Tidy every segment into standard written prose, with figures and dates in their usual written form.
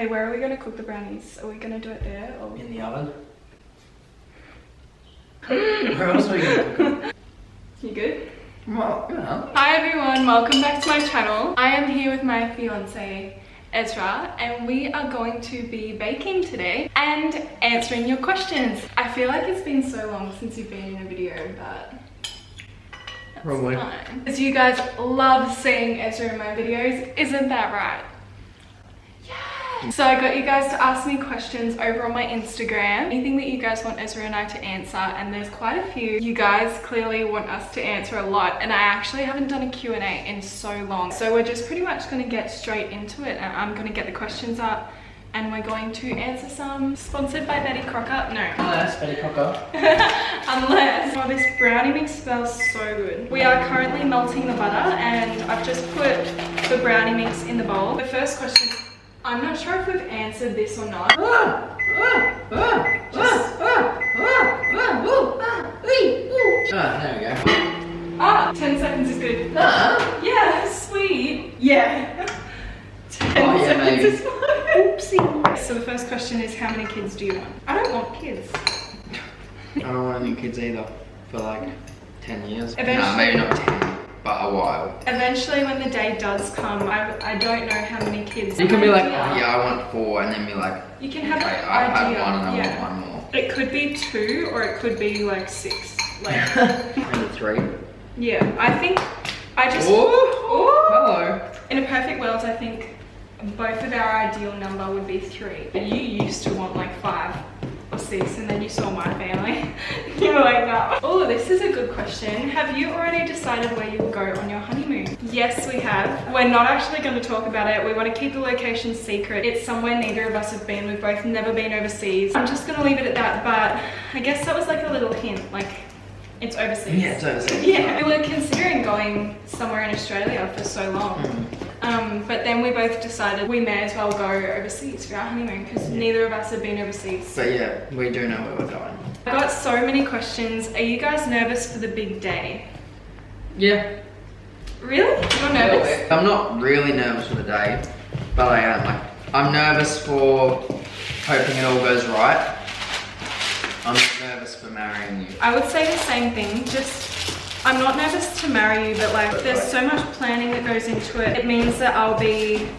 Hey, where are we going to cook the brownies? Are we going to do it there or in the oven? Where else are you going to cook them? You good? Well, you know. Hi everyone, welcome back to my channel. I am here with my fiance Ezra and we are going to be baking today and answering your questions. I feel like it's been so long since you've been in a video, but that's probably fine. Because you guys love seeing Ezra in my videos, isn't that right? So I got you guys to ask me questions over on my Instagram, anything that you guys want Ezra and I to answer, and there's quite a few. You guys clearly want us to answer a lot, and I actually haven't done a Q&A in so long. So we're just pretty much going to get straight into it, and I'm going to get the questions up, and we're going to answer some. Sponsored by Betty Crocker? No. Unless Betty Crocker. Unless. Oh, this brownie mix smells so good. We are currently melting the butter, and I've just put the brownie mix in the bowl. The first question, I'm not sure if we've answered this or not. There we go. 10 seconds is good. Yeah, sweet. Yeah. 10 seconds maybe. is fine. Oopsie. So the first question is, how many kids do you want? I don't want kids. I don't want any kids either for like 10 years. Eventually. No, maybe not 10, but a while. Eventually when the day does come, I don't know how many kids. You can be like, oh yeah, I want 4, and then be like, you can have okay, an I idea. have 1 and I Yeah. want 1 more. It could be 2 or it could be like 6. Like, Maybe 3. yeah, I think I just. Oh, hello. In a perfect world, I think both of our ideal number would be 3. But you used to want like 5 or 6, and then you saw my family. You were like, no. Oh, this is a good question. Have you already decided where you will go on your honeymoon? Yes, we have. We're not actually going to talk about it. We want to keep the location secret. It's somewhere neither of us have been. We've both never been overseas. I'm just going to leave it at that, but I guess that was like a little hint. Like, it's overseas. Yeah, it's overseas. Yeah, we were considering going somewhere in Australia for so long. But then we both decided we may as well go overseas for our honeymoon because neither of us have been overseas. But yeah, we do know where we're going. I got so many questions. Are you guys nervous for the big day? Yeah. Really? You're nervous? I'm not really nervous for the day, but I am. Like, I'm nervous for hoping it all goes right. I'm not nervous for marrying you. I would say the same thing. I'm not nervous to marry you, but like there's so much planning that goes into it. It means that I'll be,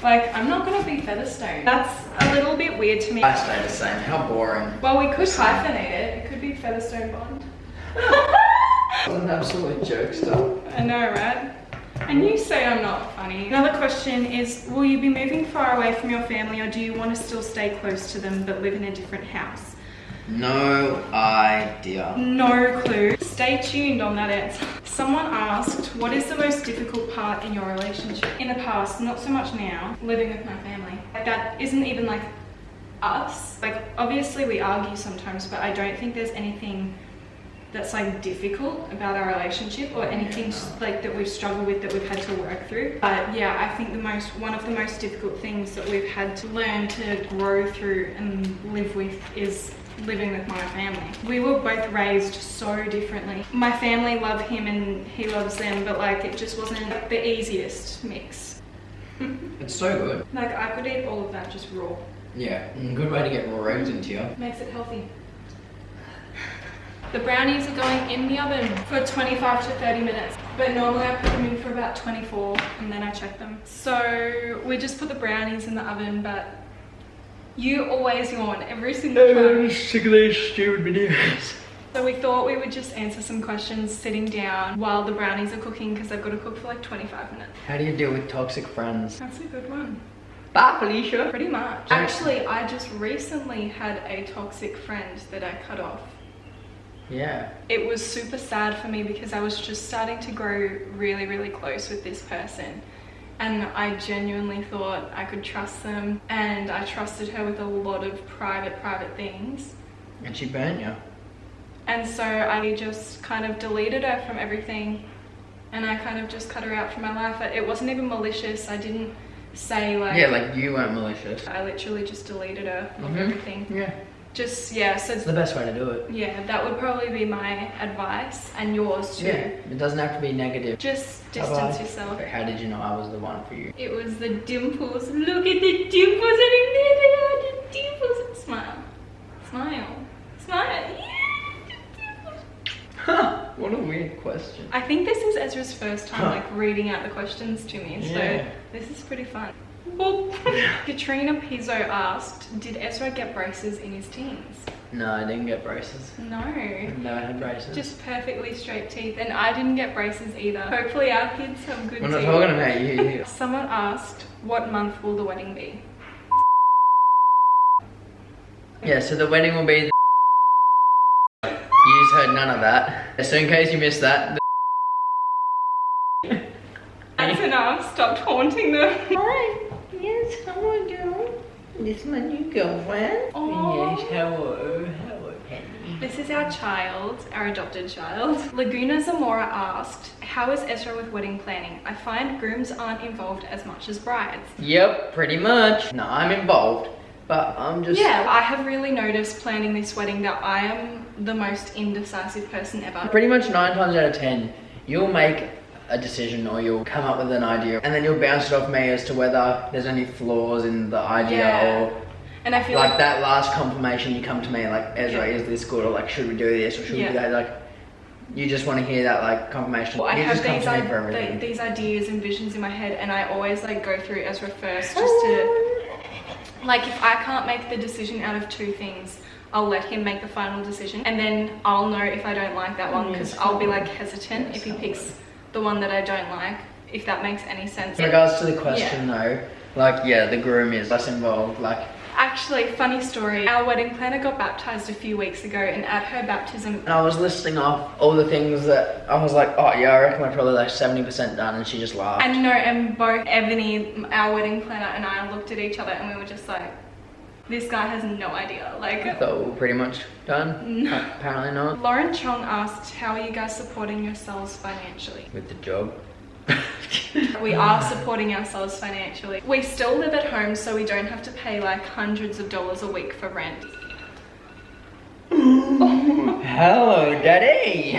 like, I'm not going to be Featherstone. That's a little bit weird to me. I stay the same. How boring. Well, we could hyphenate it. It could be Featherstone Bond. What an absolute jokester. I know, right? And you say I'm not funny. Another question is, will you be moving far away from your family, or do you want to still stay close to them but live in a different house? No idea. No clue. Stay tuned on that answer. Someone asked, what is the most difficult part in your relationship? In the past, not so much now, living with my family. Like, that isn't even like us. Like, obviously we argue sometimes, but I don't think there's anything that's like difficult about our relationship or anything like that we've struggled with that we've had to work through. But yeah, I think one of the most difficult things that we've had to learn to grow through and live with is living with my family. We were both raised so differently. My family love him and he loves them, but like it just wasn't the easiest mix. It's so good. Like, I could eat all of that just raw. Yeah, good way to get raw eggs into you. Makes it healthy. The brownies are going in the oven for 25 to 30 minutes, but normally I put them in for about 24 and then I check them. So we just put the brownies in the oven, but you always yawn every single time. I'm sick of these stupid videos. So we thought we would just answer some questions sitting down while the brownies are cooking because they've got to cook for like 25 minutes. How do you deal with toxic friends? That's a good one. Bye, Felicia. Pretty much. Actually, I just recently had a toxic friend that I cut off. Yeah. It was super sad for me because I was just starting to grow really, really close with this person. And I genuinely thought I could trust them, and I trusted her with a lot of private things. And she burnt you. And so I just kind of deleted her from everything, and I kind of just cut her out from my life. It wasn't even malicious. I didn't say like... Yeah, like you weren't malicious. I literally just deleted her from everything. Yeah. Just, yeah, so It's the best way to do it. yeah, that would probably be my advice, and yours too. Yeah, it doesn't have to be negative. Just distance yourself. How did you know I was the one for you? It was the dimples. Look at the dimples, and there they are, the dimples. Smile. Smile. Smile. Huh, what a weird question. I think this is Ezra's first time like reading out the questions to me, so this is pretty fun. Katrina Pizzo asked, did Ezra get braces in his teens? No, I didn't get braces. No. I've never had braces. Just perfectly straight teeth, and I didn't get braces either. Hopefully our kids have good teeth. We're not talking about you. Someone asked, what month will the wedding be? Yeah, so the wedding will be You just heard none of that. So in case you missed that, That's enough. Stop taunting them. Hi. Yes, how are you? This my new girlfriend. Aww. Yes, hello. Hello, Penny. This is our child, our adopted child. Laguna Zamora asked, how is Ezra with wedding planning? I find grooms aren't involved as much as brides. Yep, pretty much. No, I'm involved, but I'm just... Yeah, I have really noticed planning this wedding that I am the most indecisive person ever. Pretty much 9 times out of 10, you'll make a decision or you'll come up with an idea and then you'll bounce it off me as to whether there's any flaws in the idea or... And I feel like that last confirmation, you come to me like, Ezra, is this good? Or like, should we do this? Or should we do that? Like, you just want to hear that like confirmation. Well, I you have just come to me for everything. these ideas and visions in my head, and I always like go through Ezra first just to... Like, if I can't make the decision out of 2 things, I'll let him make the final decision, and then I'll know if I don't like that one, because I'll be like hesitant if he picks the one that I don't like, if that makes any sense. In regards to the question though, like, yeah, the groom is less involved. Like, actually, funny story, our wedding planner got baptized a few weeks ago, and at her baptism, and I was listing off all the things that I was like, oh yeah, I reckon we're probably like 70% done, and she just laughed. and no, and both Ebony, our wedding planner, and I looked at each other and we were just like, this guy has no idea. Like, I thought we were pretty much done. No. Apparently not. Lauren Chong asked, how are you guys supporting yourselves financially? With the job. We are supporting ourselves financially. We still live at home, so we don't have to pay like hundreds of dollars a week for rent. Hello, Daddy.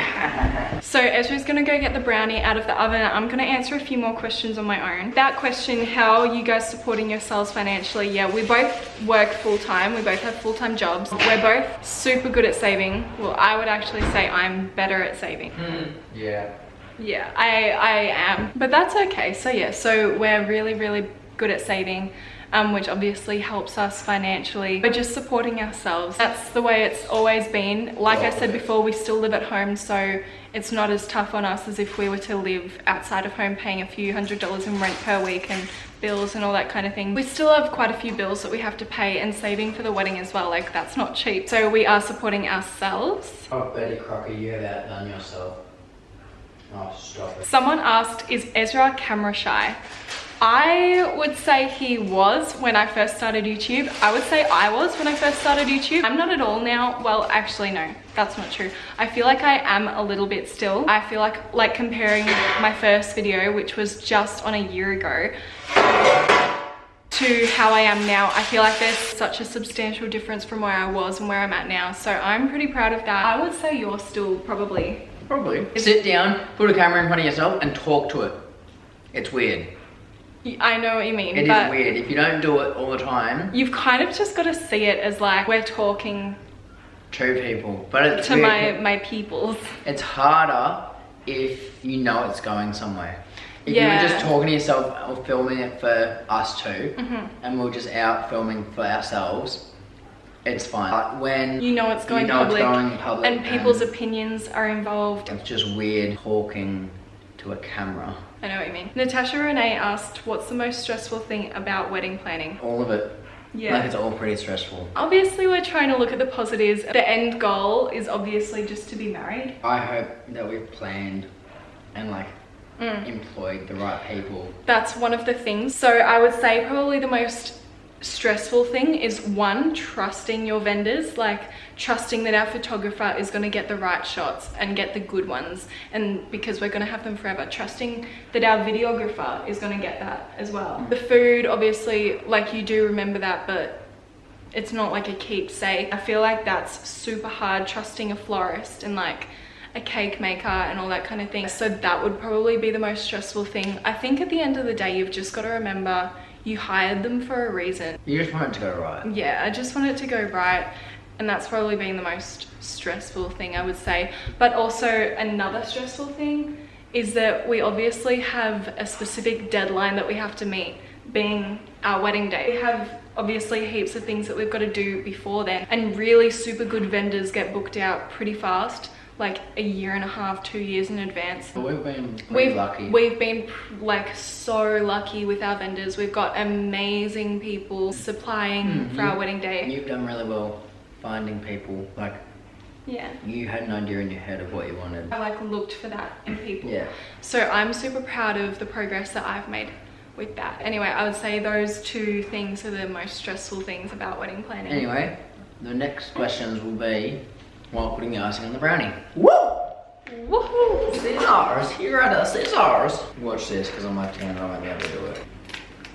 So Ezra's gonna go get the brownie out of the oven. I'm gonna answer a few more questions on my own. That question, how are you guys supporting yourselves financially? Yeah, we both work full-time. We both have full-time jobs. We're both super good at saving. Well, I would actually say I'm better at saving. Yeah. Yeah, I am. But that's okay. So yeah, so we're really good at saving. Which obviously helps us financially. We're just supporting ourselves. That's the way it's always been. Like I said before, we still live at home, so it's not as tough on us as if we were to live outside of home paying a few $100s in rent per week and bills and all that kind of thing. We still have quite a few bills that we have to pay, and saving for the wedding as well. Like, that's not cheap. So we are supporting ourselves. Oh, Betty Crocker, you have outdone yourself. Oh, stop it. Someone asked, is Ezra camera shy? I would say he was when I first started YouTube. I would say I was when I first started YouTube. I'm not at all now. Well, actually, no, that's not true. I feel like I am a little bit still. I feel like comparing my first video, which was just on a year ago, to how I am now, I feel like there's such a substantial difference from where I was and where I'm at now. So I'm pretty proud of that. I would say you're still probably. Sit down, put a camera in front of yourself and talk to it. It's weird. I know what you mean. It is weird. If you don't do it all the time, you've kind of just got to see it as like we're talking to people. But it's to weird. my peoples. It's harder if you know it's going somewhere. If you were just talking to yourself or filming it for us two, and we're just out filming for ourselves, it's fine. But when you know it's going public and people's opinions are involved, it's just weird talking to a camera. I know what you mean. Natasha Renee asked, what's the most stressful thing about wedding planning? All of it. Yeah. Like, it's all pretty stressful. Obviously, we're trying to look at the positives. The end goal is obviously just to be married. I hope that we've planned and like employed the right people. That's one of the things. So I would say probably the most stressful thing is, one, trusting your vendors, like trusting that our photographer is going to get the right shots and get the good ones, and because we're going to have them forever, trusting that our videographer is going to get that as well. The food, obviously, like, you do remember that, but it's not like a keepsake. I feel like that's super hard, trusting a florist and like a cake maker and all that kind of thing. So that would probably be the most stressful thing. I think at the end of the day, you've just got to remember you hired them for a reason. You just want it to go right. Yeah, I just want it to go right. And that's probably been the most stressful thing, I would say. But also another stressful thing is that we obviously have a specific deadline that we have to meet, being our wedding day. We have obviously heaps of things that we've got to do before then, and really super good vendors get booked out pretty fast, like a year and a half, 2 years in advance. But we've been pretty lucky. We've been like so lucky with our vendors. We've got amazing people supplying for our wedding day. You've done really well finding people, like, yeah, you had an idea in your head of what you wanted. I like looked for that in people. Yeah. So I'm super proud of the progress that I've made with that. Anyway, I would say those two things are the most stressful things about wedding planning. Anyway, the next questions will be while putting the icing on the brownie. Woo! Woohoo! Scissors! Here are the scissors! Watch this, because I'm left-handed, I won't be able to do it.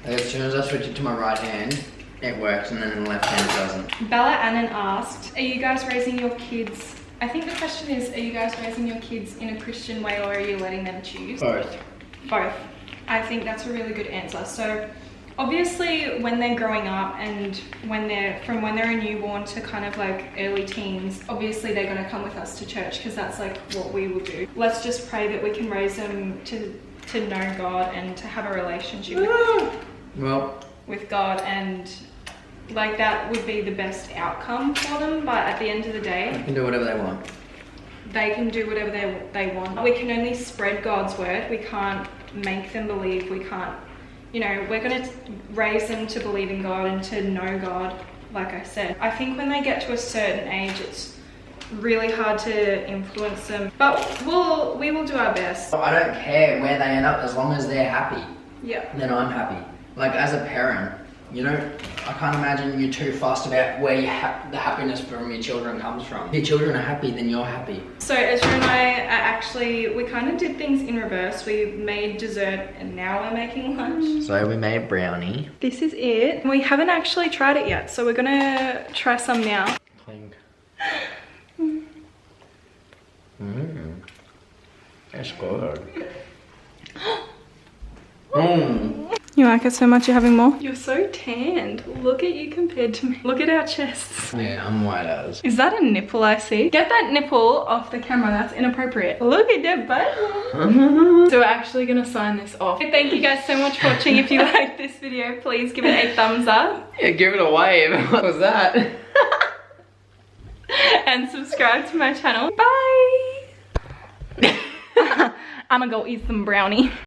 As soon as I switch it to my right hand, it works, and then in the left hand it doesn't. Bella Annan asked, are you guys raising your kids? I think the question is, are you guys raising your kids in a Christian way, or are you letting them choose? Both. Both. I think that's a really good answer. So obviously when they're growing up and when they're a newborn to kind of like early teens, obviously they're going to come with us to church because that's like what we will do. Let's just pray that we can raise them to know God and to have a relationship with God, and like that would be the best outcome for them. But at the end of the day, They can do whatever they want. They can do whatever they want. We can only spread God's word. We can't make them believe. We can't, you know, we're going to raise them to believe in God and to know God, like I said. I think when they get to a certain age, it's really hard to influence them, but we will do our best. I don't care where they end up as long as they're happy. Yeah. Then I'm happy. Like, as a parent, you know, I can't imagine you're too fussed about where the happiness from your children comes from. If your children are happy, then you're happy. So Ezra and I we kind of did things in reverse. We made dessert and now we're making lunch. So we made a brownie. This is it. We haven't actually tried it yet, so we're gonna try some now. Clink. That's good. You like it so much you're having more? You're so tanned. Look at you compared to me. Look at our chests. Yeah, I'm white as. Is that a nipple I see? Get that nipple off the camera. That's inappropriate. Look at that butt. So we're actually gonna sign this off. Thank you guys so much for watching. If you liked this video, please give it a thumbs up. Yeah, give it a wave. What was that? And subscribe to my channel. Bye. I'm gonna go eat some brownie.